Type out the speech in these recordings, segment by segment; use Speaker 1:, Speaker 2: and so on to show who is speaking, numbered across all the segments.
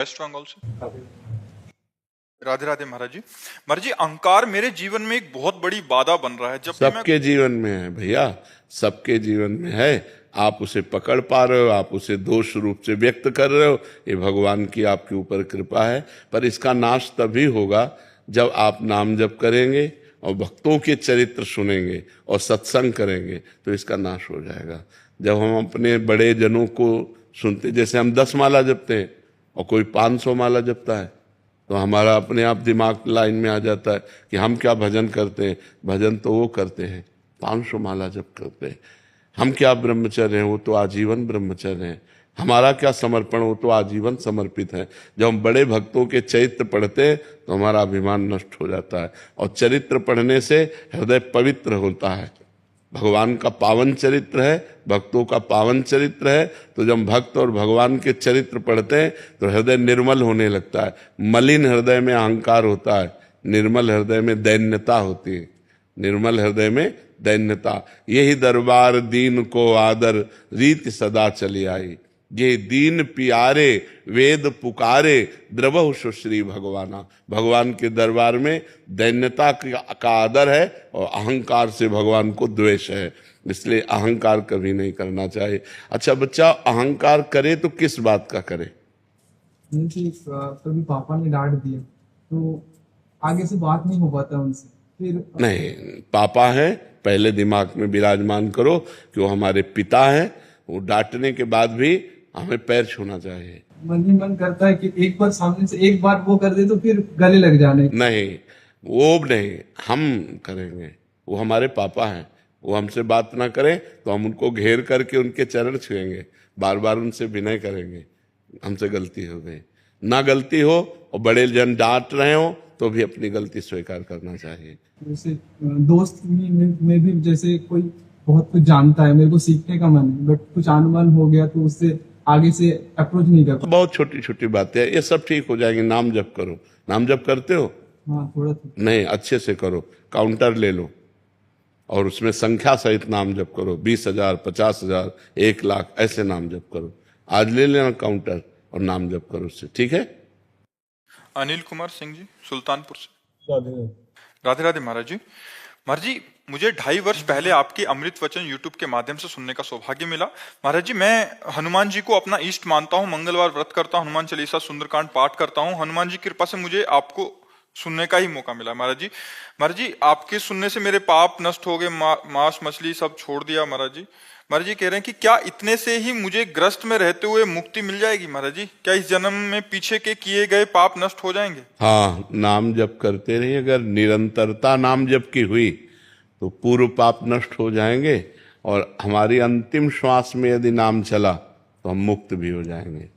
Speaker 1: Strong also. Radhe Radhe Maharaj ji. Maharaj ji, अहंकार मेरे जीवन में एक बहुत बड़ी बाधा बन रहा है। जब भी मैं
Speaker 2: सबके जीवन में है भैया, सबके जीवन में है। आप उसे पकड़ पा रहे हो, आप उसे दोष रूप से व्यक्त कर रहे हो, ये भगवान की आपके ऊपर कृपा है। पर इसका नाश तभी होगा जब आप नाम जप करेंगे और भक्तों के चरित्र सुनेंगे और सत्संग करेंगे, तो इसका नाश हो जाएगा। जब हम अपने बड़े जनों को सुनते, जैसे हम 10 माला जपते हैं और कोई 500 माला जपता है, तो हमारा अपने आप दिमाग लाइन में आ जाता है कि हम क्या भजन करते हैं। भजन तो वो करते हैं 500 माला जप करते हैं। हम क्या ब्रह्मचर्य हैं, वो तो आजीवन ब्रह्मचर्य हैं। हमारा क्या समर्पण, वो तो आजीवन समर्पित है। जब हम बड़े भक्तों के चरित्र पढ़ते हैं तो हमारा अभिमान नष्ट हो जाता है, और चरित्र पढ़ने से हृदय पवित्र होता है। भगवान का पावन चरित्र है, भक्तों का पावन चरित्र है। तो जब भक्त और भगवान के चरित्र पढ़ते हैं तो हृदय निर्मल होने लगता है। मलिन हृदय में अहंकार होता है, निर्मल हृदय में दैन्यता होती है। निर्मल हृदय में दैन्यता। यही दरबार दीन को आदर, रीत सदा चली आई। ये दीन पियारे वेद पुकारे, द्रवहु सुश्री भगवाना। भगवान के दरबार में दैन्यता का आदर है और अहंकार से भगवान को द्वेष है। इसलिए अहंकार कभी नहीं करना चाहिए। अच्छा बच्चा, अहंकार करे तो किस बात का करे?
Speaker 3: कभी पापा ने डांट दिया तो आगे से बात नहीं हो पाता उनसे। फिर
Speaker 2: नहीं, पापा है, पहले दिमाग में विराजमान करो कि वो हमारे पिता हैं। वो डांटने के बाद भी हमें पैर छूना चाहिए।
Speaker 3: मन ही मन करता है कि एक बार सामने से एक बार वो कर दे तो फिर गले लग जाने।
Speaker 2: नहीं, वो नहीं, हम करेंगे। वो हमारे पापा हैं, वो हमसे बात ना करें तो हम उनको घेर करके उनके चरण छुएंगे, बार बार उनसे विनय करेंगे, हमसे गलती हो गई। ना गलती हो और बड़े जन डांट रहे हो तो भी अपनी गलती स्वीकार करना चाहिए।
Speaker 3: जैसे दोस्त में भी जैसे कोई बहुत कुछ जानता है, मेरे को सीखने का मन है, बट कुछ अनबन हो गया तो उससे आगे से अप्रोच नहीं कर पाता।
Speaker 2: बहुत छोटी छोटी बातें हैं, ये सब ठीक हो जाएंगी। नाम जप करो। नाम जप करते हो?
Speaker 3: हाँ, थोड़ा
Speaker 2: नहीं, अच्छे से करो। काउंटर ले लो और उसमें संख्या सहित नाम जप करो। 20,000, 50,000, 1,00,000 ऐसे नाम जप करो। आज ले लेना काउंटर और नाम जप करो उससे, ठीक है?
Speaker 1: अनिल कुमार सिंह जी, सुल्तानपुर से। राधे राधे महाराज जी। महाराज जी, मुझे 2.5 वर्ष पहले आपके अमृत वचन यूट्यूब के माध्यम से सुनने का सौभाग्य मिला। महाराज जी, मैं हनुमान जी को अपना इष्ट मानता हूँ, मंगलवार व्रत करता हूँ, हनुमान चालीसा सुंदरकांड पाठ करता हूँ। हनुमान जी की कृपा से मुझे आपको सुनने का ही मौका मिला। महाराज जी आपके सुनने से मेरे पाप नष्ट हो गए, मांस मछली सब छोड़ दिया। महाराज जी कह रहे हैं कि क्या इतने से ही मुझे ग्रस्त में रहते हुए मुक्ति मिल जाएगी? महाराज जी, क्या इस जन्म में पीछे के किए गए पाप नष्ट हो जाएंगे?
Speaker 2: हाँ, नाम जप करते रहिए। अगर निरंतरता नाम जप की हुई तो पूर्व पाप नष्ट हो जाएंगे, और हमारी अंतिम श्वास में यदि नाम चला तो हम मुक्त भी हो जाएंगे।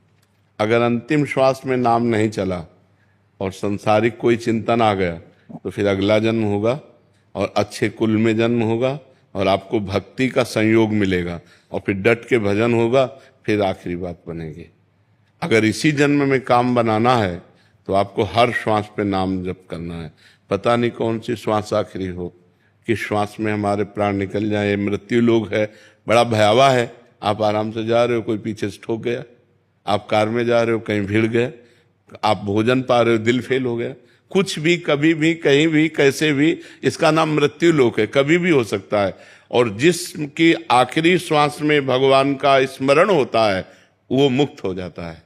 Speaker 2: अगर अंतिम श्वास में नाम नहीं चला और संसारिक कोई चिंतन आ गया तो फिर अगला जन्म होगा और अच्छे कुल में जन्म होगा और आपको भक्ति का संयोग मिलेगा और फिर डट के भजन होगा, फिर आखिरी बात बनेगी। अगर इसी जन्म में काम बनाना है तो आपको हर श्वास पे नाम जप करना है। पता नहीं कौन सी श्वास आखिरी हो, किस श्वास में हमारे प्राण निकल जाए। मृत्यु लोग है, बड़ा भयावह है। आप आराम से जा रहे हो, कोई पीछे से ठोक गया। आप कार में जा रहे हो, कहीं भिड़ गए। आप भोजन पा रहे हो, दिल फेल हो गया। कुछ भी, कभी भी, कहीं भी, कैसे भी, इसका नाम मृत्यु लोक है। कभी भी हो सकता है। और जिसकी आखिरी श्वास में भगवान का स्मरण होता है वो मुक्त हो जाता है।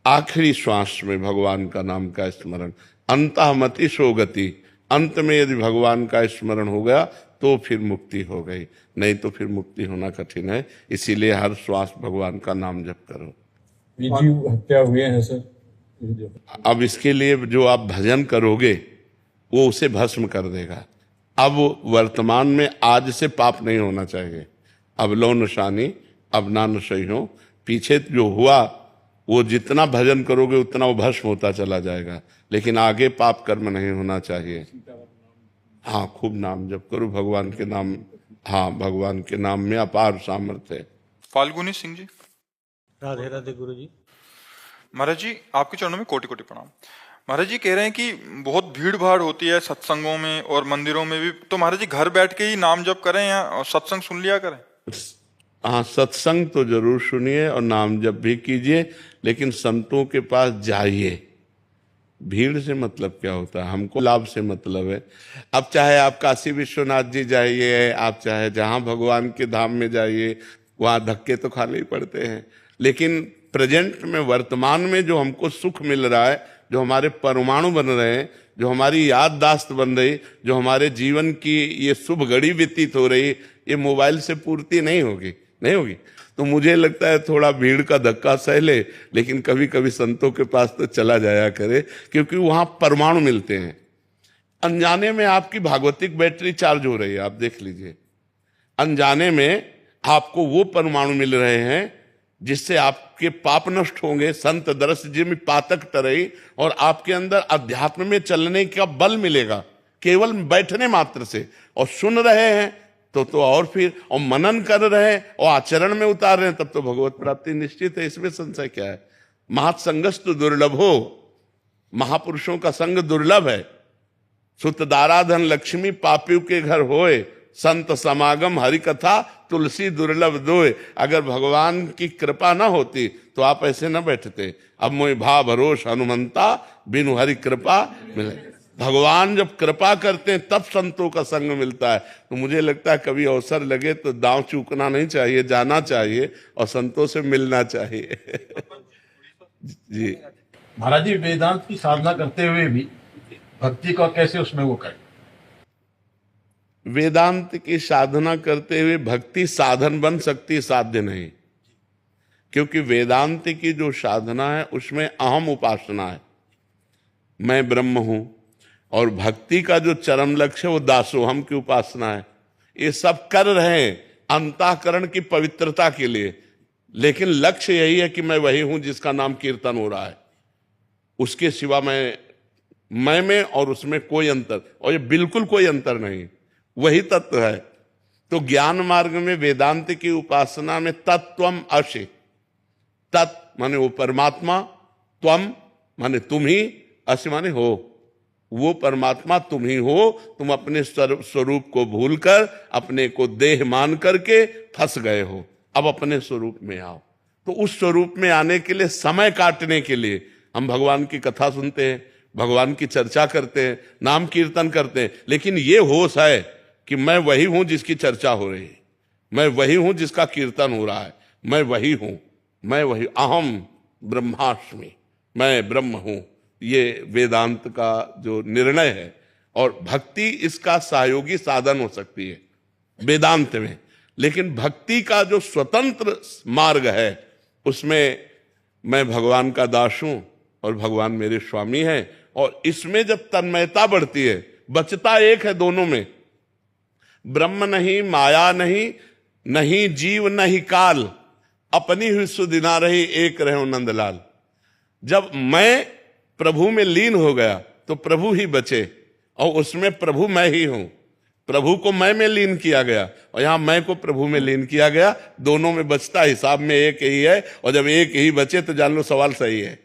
Speaker 2: आखिरी श्वास में भगवान का नाम का स्मरण, अंतःमति सो गति। अंत में यदि भगवान का स्मरण हो गया तो फिर मुक्ति हो गई, नहीं तो फिर मुक्ति होना कठिन है। इसीलिए हर श्वास भगवान का नाम जप करो।
Speaker 4: जीव हत्या हुए हैं सर।
Speaker 2: अब इसके लिए जो आप भजन करोगे वो उसे भस्म कर देगा। अब वर्तमान में आज से पाप नहीं होना चाहिए। अब लो नशानी अब ना नशई हो। पीछे जो हुआ वो जितना भजन करोगे उतना वो भस्म होता चला जाएगा, लेकिन आगे पाप कर्म नहीं होना चाहिए। हाँ, खूब नाम जप करो भगवान के नाम। हाँ, भगवान के नाम में अपार सामर्थ्य है।
Speaker 1: फाल्गुनी सिंह जी।
Speaker 5: राधे राधे गुरु जी।
Speaker 1: महाराज जी, आपके चरणों में कोटि कोटि प्रणाम। महाराज जी कह रहे हैं कि बहुत भीड़ भाड़ होती है सत्संगों में और मंदिरों में भी, तो महाराज जी घर बैठ के ही नाम जप करें या सत्संग सुन लिया करें?
Speaker 2: हाँ, सत्संग तो जरूर सुनिए और नाम जप भी कीजिए, लेकिन संतों के पास जाइए। भीड़ से मतलब क्या होता है, हमको लाभ से मतलब है। अब चाहे आप काशी विश्वनाथ जी जाइए, आप चाहे जहां भगवान के धाम में जाइए, वहां धक्के तो खाने ही पड़ते हैं, लेकिन प्रेजेंट में, वर्तमान में जो हमको सुख मिल रहा है, जो हमारे परमाणु बन रहे हैं, जो हमारी याददाश्त बन रही, जो हमारे जीवन की ये शुभ घड़ी व्यतीत हो रही, ये मोबाइल से पूर्ति नहीं होगी, नहीं होगी। तो मुझे लगता है थोड़ा भीड़ का धक्का सह ले, लेकिन कभी कभी संतों के पास तो चला जाया करे, क्योंकि वहां परमाणु मिलते हैं। अनजाने में आपकी भागवतिक बैटरी चार्ज हो रही है, आप देख लीजिए। अनजाने में आपको वो परमाणु मिल रहे हैं जिससे आपके पाप नष्ट होंगे, संत दरस जिमि पातक टरई, और आपके अंदर अध्यात्म में चलने का बल मिलेगा केवल बैठने मात्र से। और सुन रहे हैं तो और फिर, और मनन कर रहे हैं और आचरण में उतार रहे हैं, तब तो भगवत प्राप्ति निश्चित है, इसमें संशय क्या है। महत्संगस्तु दुर्लभ हो, महापुरुषों का संग दुर्लभ है। सुत दाराधन लक्ष्मी पापियों के घर होए, संत समागम हरि कथा तुलसी दुर्लभ दोए। अगर भगवान की कृपा ना होती तो आप ऐसे ना बैठते। अब मोहि भा भरोस हनुमंता, बिनु हरि कृपा मिले। भगवान जब कृपा करते हैं तब संतों का संग मिलता है। तो मुझे लगता है कभी अवसर लगे तो दांव चूकना नहीं चाहिए, जाना चाहिए और संतों से मिलना चाहिए। जी
Speaker 6: महाराज जी, वेदांत की साधना करते हुए भी भक्ति का कैसे उसमें वो करें?
Speaker 2: वेदांत की साधना करते हुए भक्ति साधन बन सकती, साध्य नहीं। क्योंकि वेदांत की जो साधना है उसमें अहम उपासना है, मैं ब्रह्म हूं, और भक्ति का जो चरम लक्ष्य है वो दासोहम की उपासना है। ये सब कर रहे हैं अंतःकरण की पवित्रता के लिए, लेकिन लक्ष्य यही है कि मैं वही हूं जिसका नाम कीर्तन हो रहा है। उसके सिवा मैं में और उसमें कोई अंतर, और ये बिल्कुल कोई अंतर नहीं, वही तत्व है। तो ज्ञान मार्ग में वेदांत की उपासना में तत्वम अशि, तत् माने वो परमात्मा, त्वम माने तुम ही, अशि माने हो, वो परमात्मा तुम ही हो। तुम अपने स्वरूप को भूलकर अपने को देह मान करके फंस गए हो, अब अपने स्वरूप में आओ। तो उस स्वरूप में आने के लिए, समय काटने के लिए हम भगवान की कथा सुनते हैं, भगवान की चर्चा करते हैं, नाम कीर्तन करते हैं, लेकिन ये होश है कि मैं वही हूं जिसकी चर्चा हो रही है, मैं वही हूं जिसका कीर्तन हो रहा है, मैं वही हूं, मैं वही, अहम ब्रह्मास्मि, मैं ब्रह्म हूं। ये वेदांत का जो निर्णय है, और भक्ति इसका सहयोगी साधन हो सकती है वेदांत में। लेकिन भक्ति का जो स्वतंत्र मार्ग है उसमें मैं भगवान का दास हूं और भगवान मेरे स्वामी हैं, और इसमें जब तन्मयता बढ़ती है, बचता एक है दोनों में, ब्रह्म नहीं, माया नहीं, नहीं जीव नहीं काल, अपनी हुई सुदिना रही एक रहो नंदलाल। जब मैं प्रभु में लीन हो गया तो प्रभु ही बचे, और उसमें प्रभु मैं ही हूं। प्रभु को मैं में लीन किया गया और यहां मैं को प्रभु में लीन किया गया, दोनों में बचता हिसाब में एक ही है। और जब एक ही बचे तो जान लो सवाल सही है।